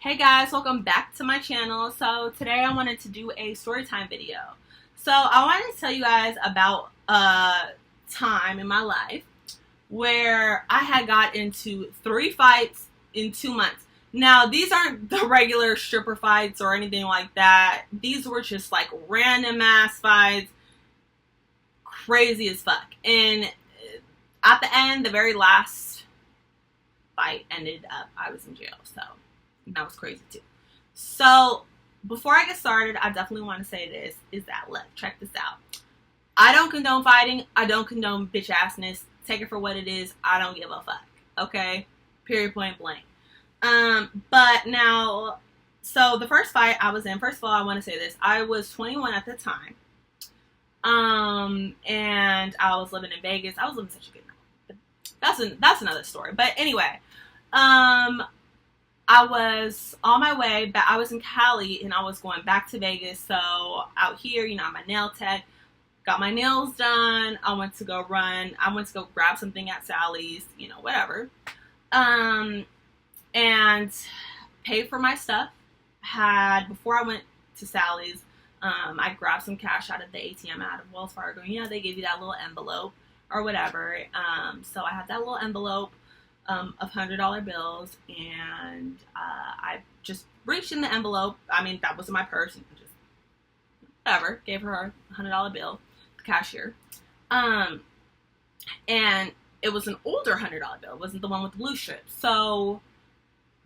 Hey guys, welcome back to my channel. So today I wanted to do a story time video. So I wanted to tell you guys about a time in my life where I had got into 3 fights in 2 months. Now these aren't the regular stripper fights or anything like that. These were just like random ass fights, crazy as fuck. And at the end, the very last fight ended up, I was in jail. So that was crazy too. So before I get started, I definitely want to say this, is that, look, check this out. I don't condone fighting. I don't condone bitch assness. Take it for what it is. I don't give a fuck. Okay? Period, point blank. But now, so the first fight I was in, first of all, I want to say this. I was 21 at the time. And I was living in Vegas. I was living such a good life. That's another story. But anyway, I was on my way back. I was in Cali and I was going back to Vegas. So out here, you know, I'm a nail tech. Got my nails done. I went to go grab something at Sally's, you know, whatever. And paid for my stuff. Before I went to Sally's, I grabbed some cash out of the ATM out of Wells Fargo. You know, they give you that little envelope or whatever. So I had that little envelope of $100 bills, and I just reached in the envelope. I mean, that was in my purse, and just whatever, gave her a $100 bill, the cashier. And it was an older $100 bill. It wasn't the one with the blue strips. So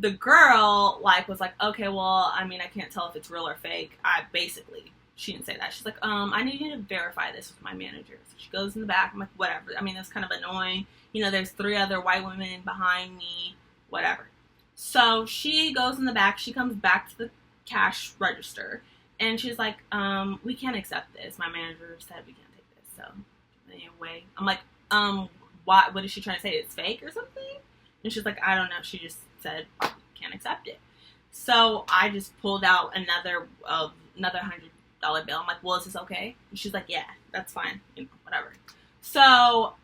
the girl was like, okay, well, I mean, I can't tell if it's real or fake. She didn't say that. She's like, I need you to verify this with my manager. So she goes in the back. I'm like, whatever. I mean, that's kind of annoying. You know, there's 3 other white women behind me, whatever. So she goes in the back. She comes back to the cash register, and she's like, we can't accept this. My manager said we can't take this. So anyway, I'm like, what is she trying to say? It's fake or something? And she's like, I don't know. She just said, we can't accept it. So I just pulled out another $100 bill. I'm like, well, is this okay? And she's like, yeah, that's fine. You know, whatever. So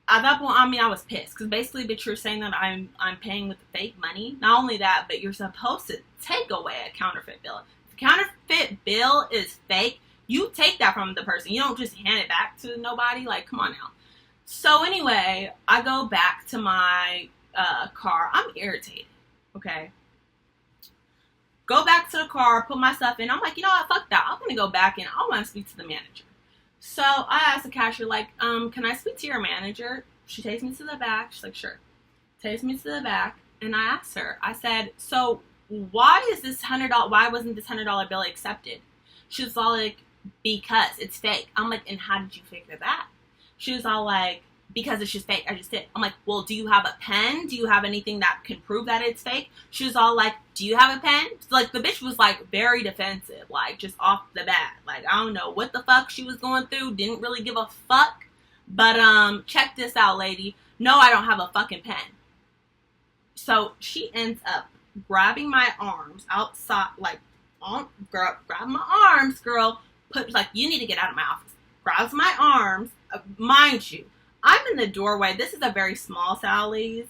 at that point, I mean, I was pissed. Because basically, bitch, you're saying that I'm paying with fake money. Not only that, but you're supposed to take away a counterfeit bill. If a counterfeit bill is fake, you take that from the person. You don't just hand it back to nobody. Like, come on now. So anyway, I go back to my car. I'm irritated. Okay. Go back to the car, put my stuff in. I'm like, you know what? Fuck that. I'm going to go back in. I want to speak to the manager. So I asked the cashier, like, can I speak to your manager? She takes me to the back. She's like, sure. Takes me to the back. And I asked her, I said, so why wasn't this $100 bill accepted? She was all like, because it's fake. I'm like, and how did you figure that? She was all like, because it's just fake. I just did. I'm like, well, do you have a pen? Do you have anything that can prove that it's fake? She was all like, do you have a pen? So, like, the bitch was, like, very defensive, like, just off the bat. Like, I don't know what the fuck she was going through. Didn't really give a fuck. But, check this out, lady. No, I don't have a fucking pen. So, she ends up grabbing my arms outside, like, grab my arms, girl. Like, you need to get out of my office. Grabs my arms. Mind you, I'm in the doorway. This is a very small Sally's.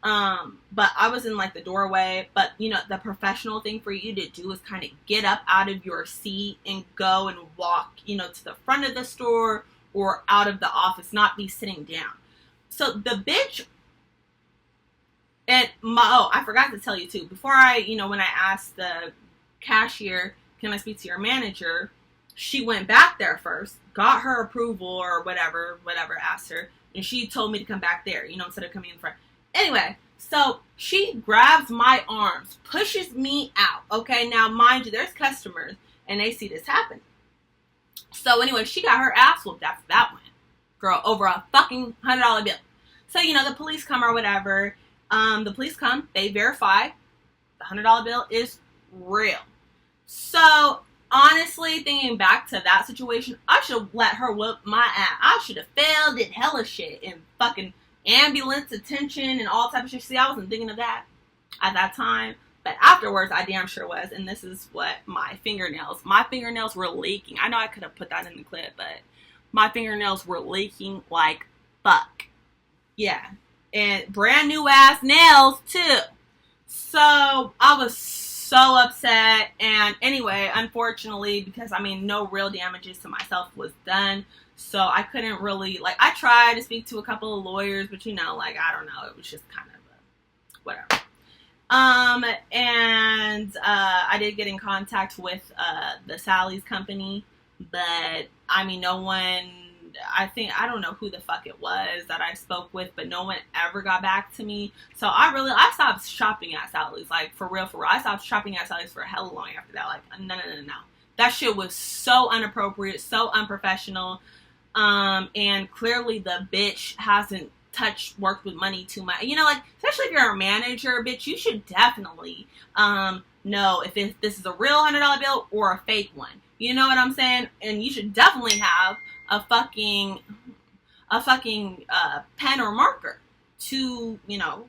But I was in like the doorway, but you know, the professional thing for you to do is kind of get up out of your seat and go and walk, you know, to the front of the store or out of the office, not be sitting down. So the bitch, I forgot to tell you too, before when I asked the cashier, can I speak to your manager? She went back there first, got her approval or whatever, asked her, and she told me to come back there, you know, instead of coming in front. Anyway, so she grabs my arms, pushes me out. Okay, now mind you, there's customers, and they see this happen. So anyway, she got her ass whooped after that one. Girl, over a fucking $100 bill. So, you know, the police come or whatever. The police come, they verify the $100 bill is real. So, honestly, thinking back to that situation, I should have let her whoop my ass. I should have failed at hella shit and fucking ambulance attention and all type of shit. See, I wasn't thinking of that at that time, but afterwards I damn sure was. And this is what my fingernails were leaking. I know I could have put that in the clip, but my fingernails were leaking like fuck. Yeah, and brand new ass nails too. So I was so upset. And anyway, unfortunately, because I mean, no real damages to myself was done. So I couldn't really, like, I tried to speak to a couple of lawyers, but you know, like, I don't know. It was just kind of whatever. And I did get in contact with the Sally's company, but I mean, no one, I don't know who the fuck it was that I spoke with, but no one ever got back to me. So I stopped shopping at Sally's, like, for real. I stopped shopping at Sally's for hella long after that. Like, no. That shit was so inappropriate, so unprofessional. And clearly the bitch hasn't worked with money too much. You know, like, especially if you're a manager, bitch, you should definitely know if this is a real $100 bill or a fake one. You know what I'm saying? And you should definitely have a fucking pen or marker to, you know,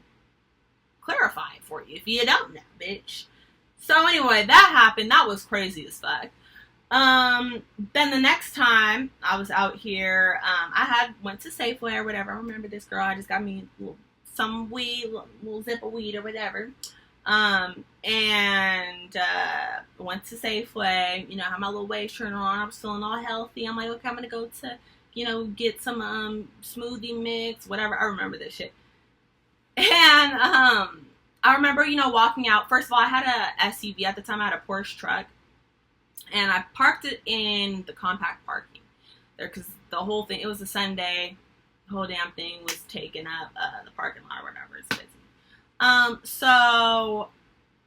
clarify it for you if you don't know, bitch. So anyway, that happened. That was crazy as fuck. Then the next time I was out here, I went to Safeway or whatever. I remember this girl. I just got me some weed, little zip of weed or whatever. And went to Safeway. You know, I had my little waist trainer on. I was feeling all healthy. I'm like, okay, I'm gonna go to, you know, get some smoothie mix, whatever. I remember this shit. And I remember, you know, walking out. First of all, I had a SUV at the time. I had a Porsche truck. And I parked it in the compact parking there because the whole thing, it was a Sunday, the whole damn thing was taking up the parking lot or whatever. It's busy. So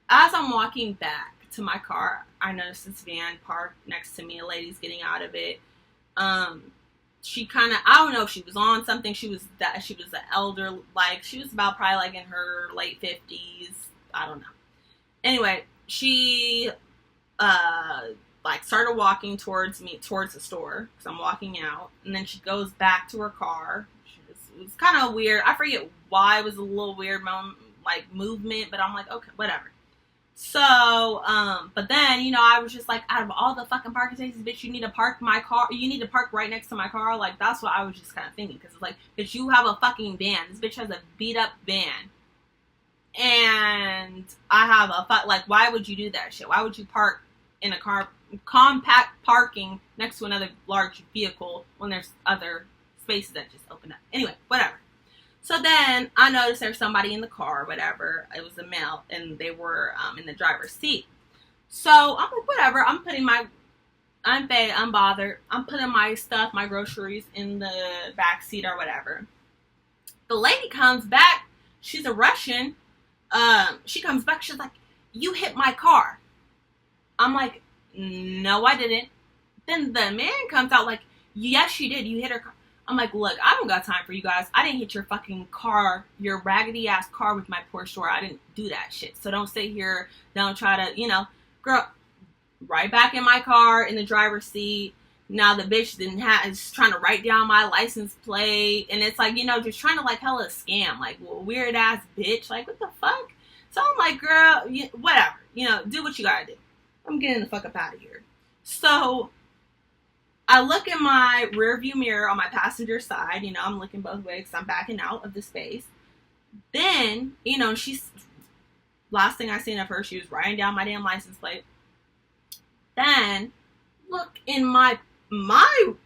as I'm walking back to my car, I noticed this van parked next to me. A lady's getting out of it. She kind of, I don't know if she was on something. She was an elder, like, she was about probably like in her late 50s. I don't know. Anyway, she like started walking towards me, towards the store, because I'm walking out, and then she goes back to her car. It was kind of weird. I forget why. It was a little weird movement, but I'm like, okay, whatever. So, but then, you know, I was just like, out of all the fucking parking spaces, bitch, you need to park my car, you need to park right next to my car. Like, that's what I was just kind of thinking, because it's like, bitch, you have a fucking van. This bitch has a beat up van. And I have like, why would you do that shit? Why would you park in a compact parking next to another large vehicle when there's other spaces that just open up? Anyway, whatever. So then I noticed there's somebody in the car, whatever. It was a male, and they were in the driver's seat. So I'm like, whatever. I'm unbothered. I'm putting my stuff, my groceries in the back seat or whatever. The lady comes back. She's a Russian. She comes back. She's like, you hit my car. I'm like, no, I didn't. Then the man comes out like, yes, you did. You hit her car. I'm like, look, I don't got time for you guys. I didn't hit your fucking car, your raggedy ass car with my Porsche door. I didn't do that shit. So don't sit here. Don't try to, you know, girl, right back in my car in the driver's seat. Now the bitch is trying to write down my license plate. And it's like, you know, just trying to like hella scam. Like, well, weird ass bitch. Like, what the fuck? So I'm like, girl, whatever. You know, do what you gotta do. I'm getting the fuck up out of here. So I look in my rear view mirror on my passenger side. You know, I'm looking both ways because I'm backing out of the space. Then, you know, last thing I seen of her, she was writing down my damn license plate. Then, look in my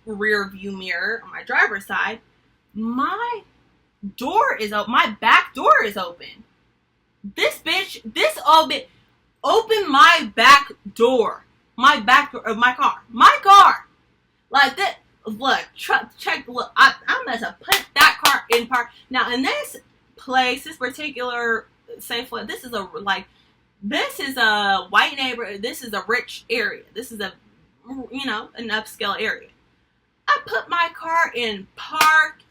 rear view mirror on my driver's side. My back door is open. This old bitch opened my back door. My back door of my car. My car. Like that. Look, check. Look, I must have put that car in park. Now in this place, this particular Safeway, this is a white neighborhood. This is a rich area. This is an upscale area. I put my car in park.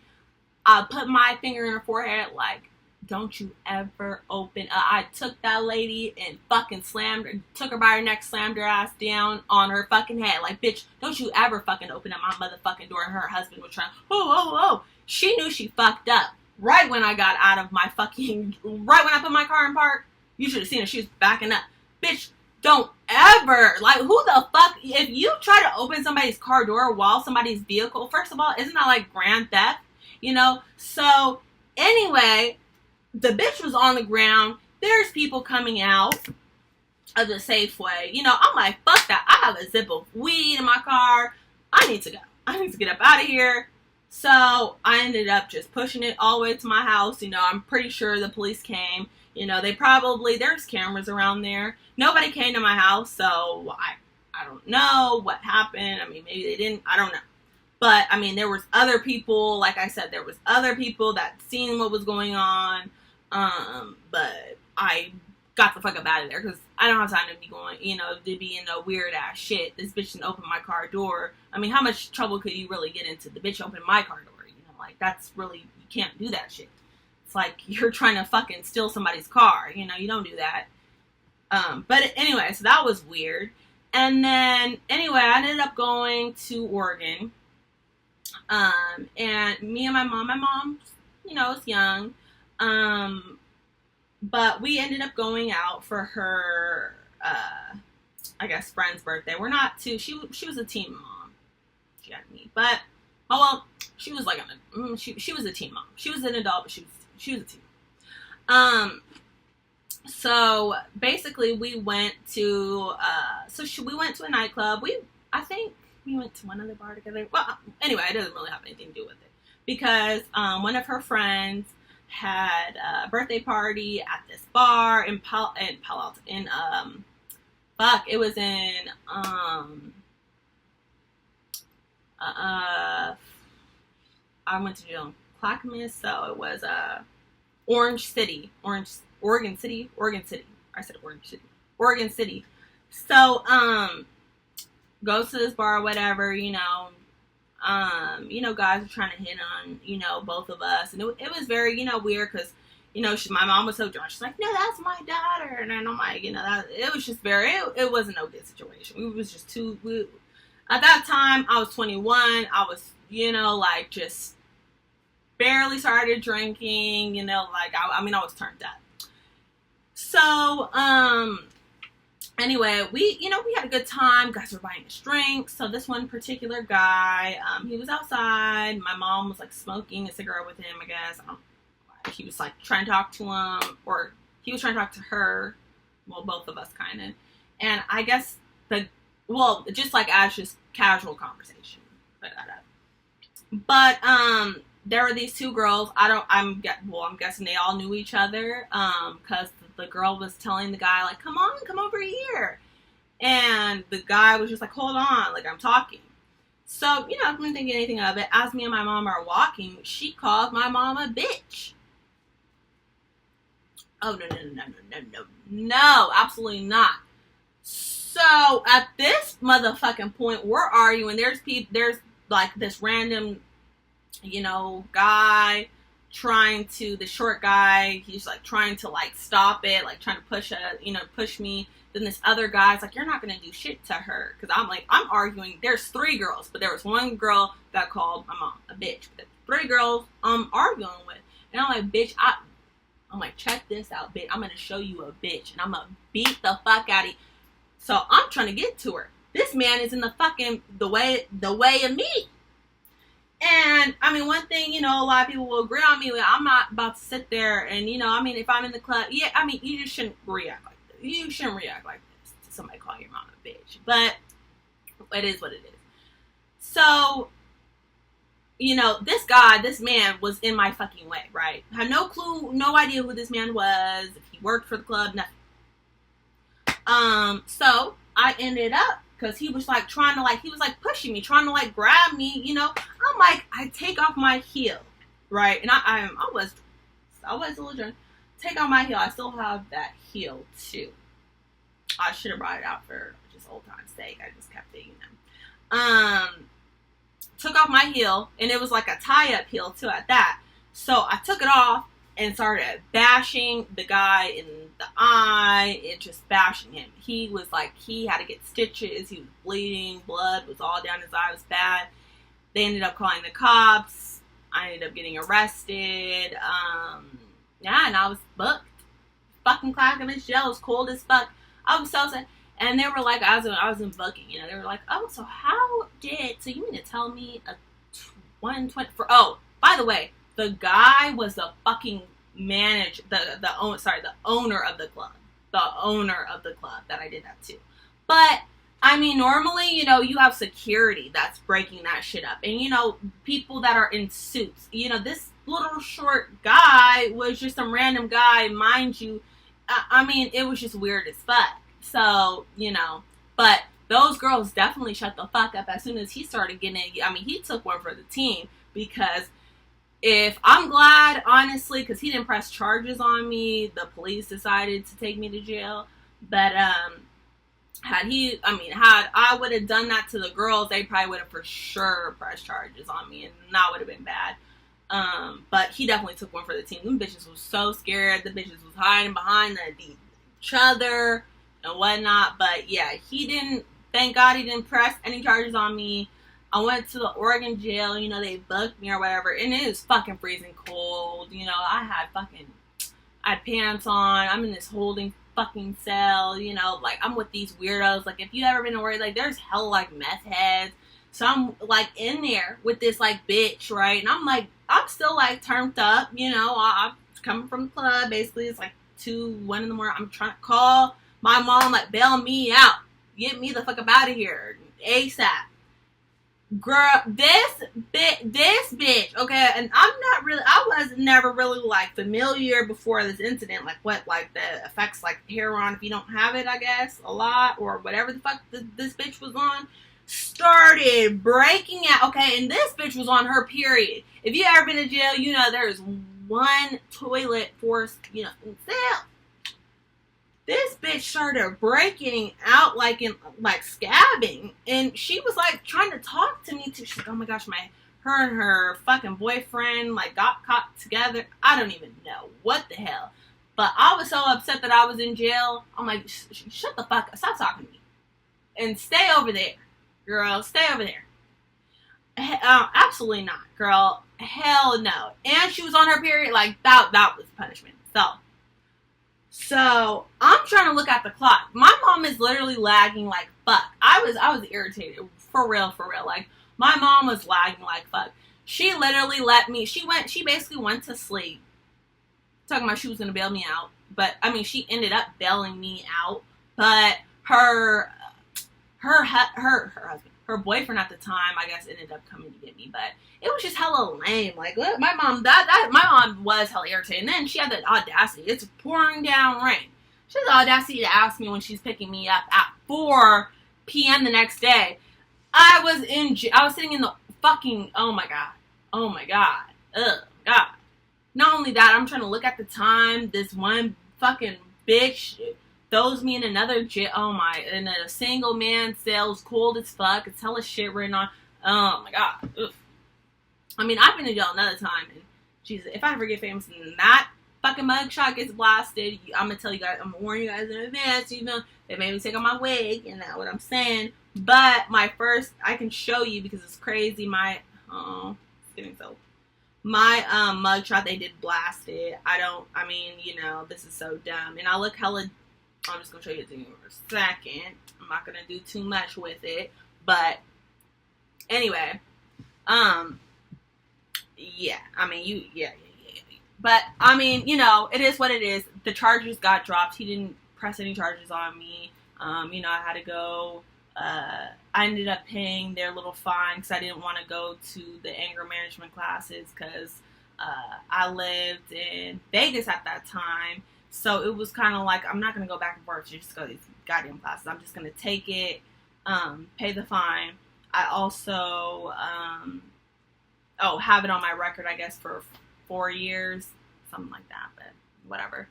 I put my finger in her forehead like, don't you ever open. I took that lady and fucking took her by her neck, slammed her ass down on her fucking head. Like, bitch, don't you ever fucking open up my motherfucking door. And her husband was trying, oh. She knew she fucked up. Right when I got out of right when I put my car in park, you should have seen her. She was backing up. Bitch, don't ever, like, who the fuck, if you try to open somebody's car door while somebody's vehicle, first of all, isn't that like grand theft? You know? So, anyway, the bitch was on the ground. There's people coming out of the Safeway. You know, I'm like, fuck that. I have a zip of weed in my car. I need to go. I need to get up out of here. So I ended up just pushing it all the way to my house. You know, I'm pretty sure the police came. You know, there's cameras around there. Nobody came to my house, so I don't know what happened. I mean, maybe they didn't. I don't know. But, I mean, there was other people, like I said, there was other people that seen what was going on. But I got the fuck up out of there because I don't have time to be going, you know, to be in no weird ass shit. This bitch didn't open my car door. I mean, how much trouble could you really get into? The bitch opened my car door, you know, like, that's really, you can't do that shit. It's like you're trying to fucking steal somebody's car, you know, you don't do that. But anyway, so that was weird. And then, anyway, I ended up going to Oregon. And me and my mom, you know, was young. But we ended up going out for her, I guess, friend's birthday. We're not too, she was a teen mom. She had me. But, oh well, she was like, she was a teen mom. She was an adult, but she was a teen. So basically we went to, we went to a nightclub. I think we went to one other bar together. Well, anyway, it doesn't really have anything to do with it. Because, one of her friends had a birthday party at this bar in Palo Alto, it was in, I went to jail in Clackamas, so it was, Oregon City. I said Orange City. Oregon City. So, goes to this bar or whatever, you know, guys were trying to hit on, you know, both of us. And it was very, you know, weird because, you know, my mom was so drunk. She's like, no, that's my daughter. And I'm like, you know, it was just very, it wasn't no good situation. We was just at that time, I was 21. I was, you know, like, just barely started drinking, you know, like, I mean, I was turned up. So, anyway, we had a good time. Guys were buying us drinks. So this one particular guy, he was outside. My mom was like smoking a cigarette with him, I guess. I don't know why. He was like trying to talk to him, or he was trying to talk to her. Well, both of us kind of. And I guess just like as just casual conversation. But there were these two girls. I'm guessing they all knew each other. Because the girl was telling the guy, like, come over here. And the guy was just like, hold on, like, I'm talking. So, you know, I didn't think anything of it. As me and my mom are walking, she calls my mom a bitch. Oh, no, absolutely not. So, at this motherfucking point, we're arguing. There's like this random, you know, guy the short guy, he's like trying to like stop it, like trying to push me. Then this other guy's like, you're not gonna do shit to her. Cause I'm arguing. There's three girls, but there was one girl that called my mom a bitch. But three girls I'm arguing with. And I'm like, bitch, I'm like, check this out, bitch. I'm gonna show you a bitch. And I'm gonna beat the fuck out of you. So I'm trying to get to her. This man is in the way of me. And, I mean, one thing, you know, a lot of people will agree on me. I'm not about to sit there and, you know, I mean, if I'm in the club, yeah, I mean, you just shouldn't react like this. You shouldn't react like this to somebody calling your mom a bitch. But it is what it is. So, you know, this man was in my fucking way, right? I had no clue, no idea who this man was, if he worked for the club, nothing. So I ended up, because he was like he was like pushing me, trying to like grab me, you know. I'm like, I take off my heel, right? And I was a little drunk. Take off my heel. I still have that heel too. I should have brought it out for just old time's sake. I just kept it, you know. Took off my heel, and it was like a tie-up heel too at that. So I took it off and started bashing the guy in the eye, and just bashing him. He was like, he had to get stitches, he was bleeding, blood was all down his eye, it was bad. They ended up calling the cops. I ended up getting arrested. Yeah, and I was booked. Fucking Clackamas jail, it was cold as fuck. I was so sad. And they were like, I was in booking, you know, they were like, oh, so you mean to tell me a 120 oh, by the way, the guy was the fucking owner of the club. the owner of the club that I did that to. But I mean, normally, you know, you have security that's breaking that shit up. And, you know, people that are in suits. You know, this little short guy was just some random guy, mind you. I mean, it was just weird as fuck. So, you know, but those girls definitely shut the fuck up as soon as he started getting it. I mean, he took one for the team because I'm glad, honestly, because he didn't press charges on me. The police decided to take me to jail. But, had I would have done that to the girls, they probably would have for sure pressed charges on me, and that would have been bad. But he definitely took one for the team. Them bitches was so scared. The bitches was hiding behind each other and whatnot. But yeah, thank God he didn't press any charges on me. I went to the Oregon jail, you know, they booked me or whatever, and it was fucking freezing cold. You know, I had pants on. I'm in this holding fucking cell, you know, like I'm with these weirdos. Like, if you ever been to work, like there's hella like meth heads. So I'm like in there with this like bitch, right? And I'm still like turned up, you know. I'm coming from the club. Basically, it's like 1 in the morning. I'm trying to call my mom, like, bail me out, get me the fuck up out of here ASAP. Girl, this bitch, okay, and I was never really, like, familiar before this incident, like, what, like, the effects, like, heroin, if you don't have it, I guess, a lot, or whatever the fuck this bitch was on, started breaking out, okay, and this bitch was on her period. If you ever been to jail, you know there's one toilet for, you know, cell. This bitch started breaking out like scabbing, and she was like trying to talk to me too. She's like, "Oh my gosh, her and her fucking boyfriend like got caught together." I don't even know what the hell, but I was so upset that I was in jail. I'm like, "Shut the fuck up! Stop talking to me, and stay over there, girl. Stay over there." Absolutely not, girl. Hell no. And she was on her period. Like that was punishment. So I'm trying to look at the clock. My mom is literally lagging like fuck. I was irritated. For real. Like, my mom was lagging like fuck. She literally she basically went to sleep. Talking about she was gonna bail me out. But I mean, she ended up bailing me out. But her husband, her boyfriend at the time, I guess, ended up coming to get me. But it was just hella lame. Like, my mom, my mom was hella irritated. And then she had the audacity. It's pouring down rain. She had the audacity to ask me when she's picking me up at 4 p.m. the next day. I was sitting in the fucking, oh my god. Ugh, God. Not only that, I'm trying to look at the time. This one fucking bitch throws me in another jail. In a single man cell. It's cold as fuck. It's hella shit written on. Oh my god. Ugh. I mean, I've been in jail another time, and Jesus, if I ever get famous and that fucking mugshot gets blasted, I'm gonna tell you guys, I'm gonna warn you guys in advance, you know, they made me take off my wig, and that's what I'm saying. But I can show you because it's crazy, my mugshot, they did blast it. You know, this is so dumb. And I look hella, I'm just gonna show you the thing for a second. I'm not gonna do too much with it, but anyway, yeah, I mean, but, I mean, you know, it is what it is. The charges got dropped. He didn't press any charges on me. You know, I had to go, I ended up paying their little fine because I didn't want to go to the anger management classes because, I lived in Vegas at that time. So it was kind of like, I'm not going to go back and forth to just go to these goddamn classes. I'm just going to take it, pay the fine. I also, have it on my record, I guess, for 4 years, something like that, but whatever.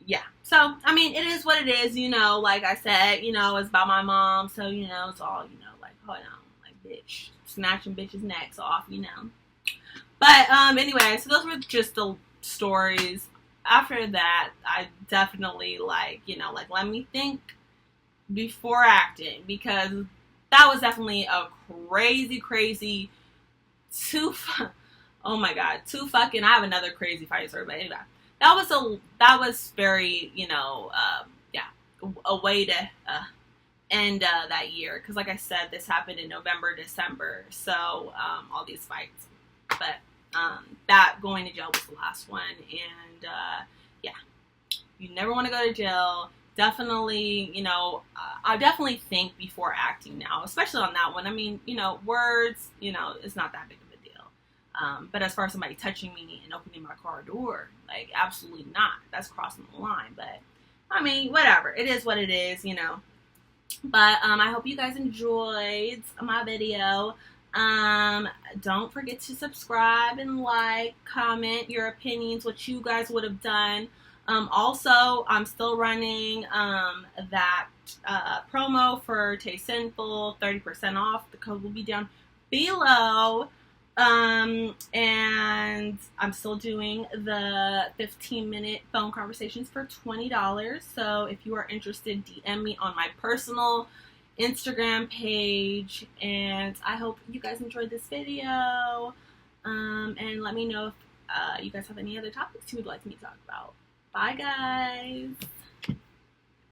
Yeah, so, I mean, it is what it is, you know, like I said, you know, it's about my mom, so, you know, it's all, you know, like, hold on, like, bitch, snatching bitches' necks off, you know. But, anyway, so those were just the stories. After that, I definitely, like, you know, like, let me think before acting, because that was definitely a crazy, oh my god, I have another crazy fight story, but anyway, that was very, you know, a way to end that year, because like I said, this happened in November, December, so all these fights, but that going to jail was the last one, and yeah, You never want to go to jail. Definitely, you know, I definitely think before acting now, especially on that one. I mean, you know, words, you know, it's not that big of a deal. But as far as somebody touching me and opening my car door, like, absolutely not. That's crossing the line. But, I mean, whatever. It is what it is, you know. But I hope you guys enjoyed my video. Don't forget to subscribe and like, comment your opinions, what you guys would have done. Also, I'm still running that promo for Taste Sinful, 30% off. The code will be down below. And I'm still doing the 15-minute phone conversations for $20. So if you are interested, DM me on my personal Instagram page. And I hope you guys enjoyed this video. And let me know if you guys have any other topics you would like me to talk about. Bye, guys.